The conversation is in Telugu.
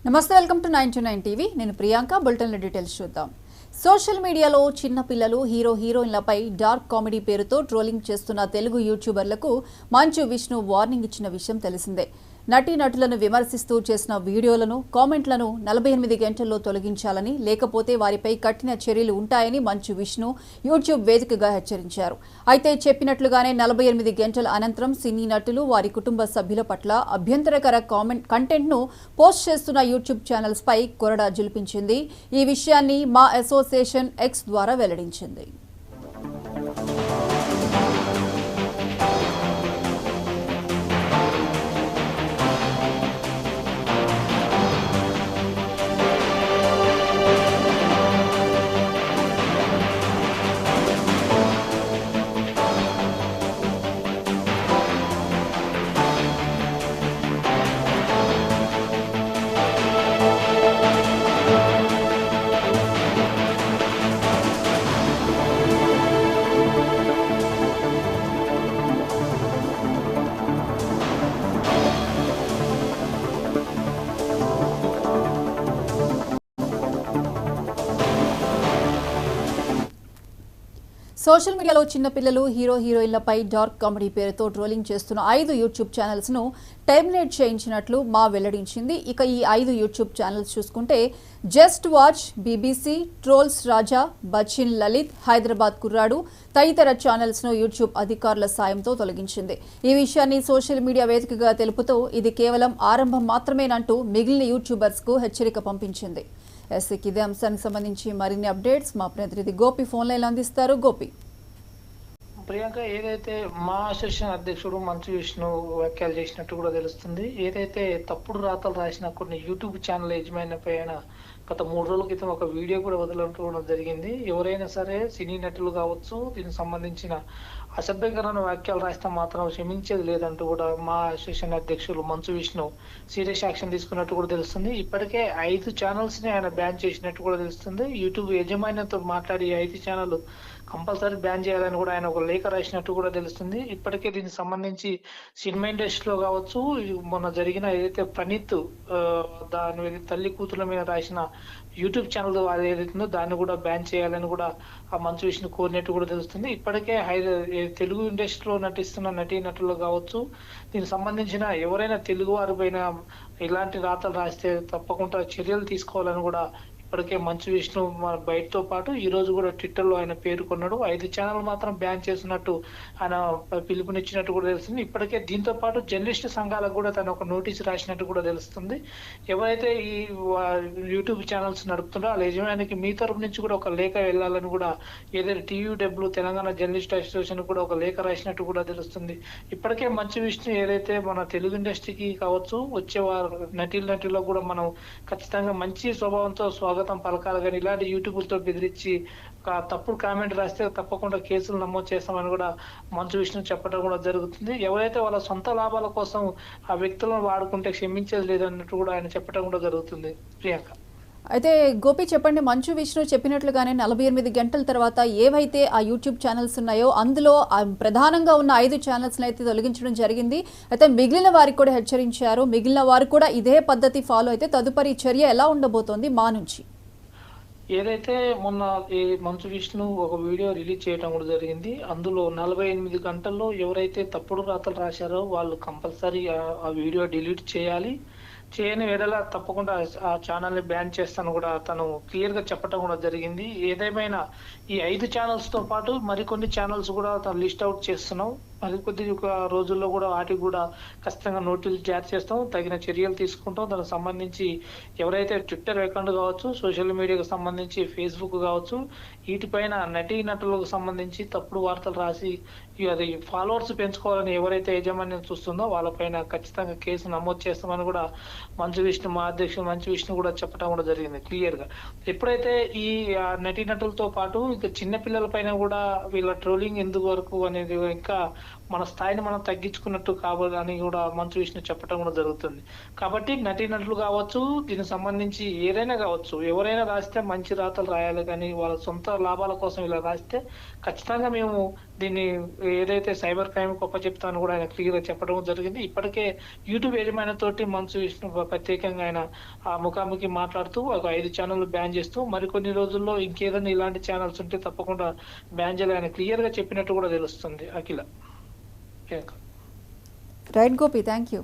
నమస్తే, వెల్కమ్ టు 929 టీవీ. నేను ప్రియాంక. బులెటిన్ల డీటెయిల్స్ చూద్దాం. సోషల్ మీడియాలో చిన్న పిల్లలు హీరోయిన్లపై డార్క్ కామెడీ పేరుతో ట్రోలింగ్ చేస్తున్న తెలుగు యూట్యూబర్లకు మంచు విష్ణు వార్నింగ్ ఇచ్చిన విషయం తెలిసిందే. నటీనటులను విమర్శిస్తూ చేసిన వీడియోలను, కామెంట్లను 48 గంటల్లో తొలగించాలని, లేకపోతే వారిపై కఠిన చర్యలు ఉంటాయని మంచు విష్ణు యూట్యూబ్ వేదికగా హెచ్చరించారు. అయితే చెప్పినట్లుగానే 48 గంటల అనంతరం సినీ నటులు, వారి కుటుంబ సభ్యుల పట్ల అభ్యంతరకర కంటెంట్ను పోస్ట్ చేస్తున్న యూట్యూబ్ ఛానల్స్ పై కొరడా జులిపించింది. ఈ విషయాన్ని మా అసోసియేషన్ ఎక్స్ ద్వారా వెల్లడించింది. సోషల్ మీడియాలో చిన్నపిల్లలు హీరోయిన్లపై డార్క్ కామెడీ పేరుతో ట్రోలింగ్ చేస్తున్న 5 యూట్యూబ్ ఛానల్స్ను టెర్మినేట్ చేయించినట్లు మా వెల్లడించింది. ఇక ఈ 5 యూట్యూబ్ ఛానల్స్ చూసుకుంటే జస్ట్ వాచ్, బీబీసీ, ట్రోల్స్ రాజా, బచ్చిన్ లలిత్, హైదరాబాద్ కుర్రాడు తదితర ఛానల్స్ను యూట్యూబ్ అధికారుల సాయంతో తొలగించింది. ఈ విషయాన్ని సోషల్ మీడియా వేదికగా తెలుపుతూ ఇది కేవలం ఆరంభం మాత్రమేనంటూ మిగిలిన యూట్యూబర్స్కు హెచ్చరిక పంపించింది. ఇదే అంశానికి సంబంధించి మరిన్ని అప్డేట్స్ మా ప్రతినిధి గోపి ఫోన్ లైన్ అందిస్తారు. గోపి. ప్రియాంక, ఏదైతే మా అసోసియేషన్ అధ్యక్షుడు మంచు విష్ణు వ్యాఖ్యలు చేసినట్టు కూడా తెలుస్తుంది. ఏదైతే తప్పుడు రాతలు రాసిన కొన్ని యూట్యూబ్ ఛానల్ యజమాని పైన గత 3 రోజుల క్రితం ఒక వీడియో కూడా వదలడం జరిగింది. ఎవరైనా సరే సినీ నటులు కావచ్చు, దీనికి సంబంధించిన అసభ్యకరమైన వ్యాఖ్యలు రాస్తే మాత్రం క్షమించేది లేదంటూ కూడా మా అసోసియేషన్ అధ్యక్షులు మంచు విష్ణు సీరియస్ యాక్షన్ తీసుకున్నట్టు కూడా తెలుస్తుంది. ఇప్పటికే 5 ఛానల్స్ ని ఆయన బ్యాన్ చేసినట్టు కూడా తెలుస్తుంది. యూట్యూబ్ యజమానితో మాట్లాడి 5 ఛానల్ కంపల్సరీ బ్యాన్ చేయాలని కూడా ఆయన ఒక లేఖ రాసినట్టు కూడా తెలుస్తుంది. ఇప్పటికే దీనికి సంబంధించి సినిమా ఇండస్ట్రీలో కావచ్చు, మొన్న జరిగిన ఏదైతే ప్రణీత్ దాని తల్లి కూతుర్ల మీద రాసిన యూట్యూబ్ ఛానల్ అది ఏదైతుందో దాన్ని కూడా బ్యాన్ చేయాలని కూడా ఆ మంచు విష్ణు కోరినట్టు కూడా తెలుస్తుంది. ఇప్పటికే తెలుగు ఇండస్ట్రీలో నటిస్తున్న నటీనటులు కావచ్చు, దీనికి సంబంధించిన ఎవరైనా తెలుగు వారి పైన ఇలాంటి రాతలు రాస్తే తప్పకుండా చర్యలు తీసుకోవాలని కూడా ఇప్పటికే మంచు విష్ణు బయటతో పాటు ఈ రోజు కూడా ట్విట్టర్ లో ఆయన పేర్కొన్నాడు. 5 ఛానల్ మాత్రం బ్యాన్ చేస్తున్నట్టు ఆయన పిలుపునిచ్చినట్టు కూడా తెలుస్తుంది. ఇప్పటికే దీంతో పాటు జర్నలిస్ట్ సంఘాలకు కూడా తను ఒక నోటీస్ రాసినట్టు కూడా తెలుస్తుంది. ఎవరైతే ఈ యూట్యూబ్ ఛానల్స్ నడుపుతున్నారో వాళ్ళ యజమానికి మీ తరపు నుంచి కూడా ఒక లేఖ వెళ్ళాలని కూడా ఏదైతే TUW తెలంగాణ జర్నలిస్ట్ అసోసియేషన్ కూడా ఒక లేఖ రాసినట్టు కూడా తెలుస్తుంది. ఇప్పటికే మంచు విష్ణు ఏదైతే మన తెలుగు ఇండస్ట్రీకి కావచ్చు, వచ్చే నటుల్లో కూడా మనం ఖచ్చితంగా మంచి స్వభావంతో స్వాగతం పలకాలి, కానీ ఇలాంటి యూట్యూబ్లతో బెదిరించి తప్పుడు కామెంట్ రాస్తే తప్పకుండా కేసులు నమోదు చేస్తామని కూడా మంచు విష్ణు చెప్పడం కూడా జరుగుతుంది. ఎవరైతే వాళ్ళ సొంత లాభాల కోసం ఆ వ్యక్తులను వాడుకుంటే క్షమించేది లేదన్నట్టు కూడా ఆయన చెప్పడం కూడా జరుగుతుంది. ప్రియాంక. అయితే గోపి చెప్పండి, మంచు విష్ణు చెప్పినట్లుగానే 48 గంటల తర్వాత ఏవైతే ఆ యూట్యూబ్ ఛానల్స్ ఉన్నాయో అందులో ప్రధానంగా ఉన్న 5 ఛానల్స్ని అయితే తొలగించడం జరిగింది. అయితే మిగిలిన వారికి కూడా హెచ్చరించారు. మిగిలిన వారు కూడా ఇదే పద్ధతి ఫాలో అయితే తదుపరి చర్య ఎలా ఉండబోతోంది మా నుంచి? ఏదైతే మొన్న ఈ మంచు విష్ణు ఒక వీడియో రిలీజ్ చేయడం కూడా జరిగింది. అందులో 48 గంటల్లో ఎవరైతే తప్పుడు రాతలు రాశారో వాళ్ళు కంపల్సరీ ఆ వీడియో డిలీట్ చేయాలి, చేయని వేళ తప్పకుండా ఆ ఛానల్ ని బ్యాన్ చేస్తాను కూడా తను క్లియర్ గా చెప్పడం కూడా జరిగింది. ఏదేమైనా ఈ 5 ఛానల్స్ తో పాటు మరికొన్ని ఛానల్స్ కూడా తను లిస్ట్ అవుట్ చేస్తున్నాం. మరికొద్ది రోజుల్లో కూడా వాటికి కూడా ఖచ్చితంగా నోటీసులు జారీ చేస్తాం, తగిన చర్యలు తీసుకుంటాం. దానికి సంబంధించి ఎవరైతే ట్విట్టర్ అకౌంట్ కావచ్చు, సోషల్ మీడియాకు సంబంధించి ఫేస్బుక్ కావచ్చు, వీటిపైన నటులకు సంబంధించి తప్పుడు వార్తలు రాసి అది ఫాలోవర్స్ పెంచుకోవాలని ఎవరైతే యాజమాన్యం చూస్తుందో వాళ్ళపైన ఖచ్చితంగా కేసు నమోదు చేస్తామని కూడా మంచు విష్ణు, మా అధ్యక్షుడు మంచు విష్ణు కూడా చెప్పడం కూడా జరిగింది క్లియర్ గా. ఎప్పుడైతే ఈ నటులతో పాటు ఇంకా చిన్న పిల్లల పైన కూడా వీళ్ళ ట్రోలింగ్ ఎందుకు వరకు అనేది ఇంకా మన స్థాయిని మనం తగ్గించుకున్నట్టు కావాలని కూడా మంచు విష్ణు చెప్పడం కూడా జరుగుతుంది. కాబట్టి నటీనటులు కావచ్చు, దీనికి సంబంధించి ఏదైనా కావచ్చు, ఎవరైనా రాస్తే మంచి రాతలు రాయాలి కానీ వాళ్ళ సొంత లాభాల కోసం ఇలా రాస్తే ఖచ్చితంగా మేము దీన్ని ఏదైతే సైబర్ క్రైమ్ చెప్తాను కూడా ఆయన క్లియర్‌గా చెప్పడం జరిగింది. ఇప్పటికే యూట్యూబ్ యజమానితోటి మంచు విష్ణు ప్రత్యేకంగా ఆయన ముఖాముఖి మాట్లాడుతూ ఒక 5 ఛానెల్‌లు బ్యాన్ చేస్తూ మరికొన్ని రోజుల్లో ఇంకేదైనా ఇలాంటి ఛానెల్స్ ఉంటే తప్పకుండా బ్యాన్ చేయాలని ఆయన క్లియర్‌గా చెప్పినట్టు కూడా తెలుస్తుంది. Akhila. Right Gopi, thank you.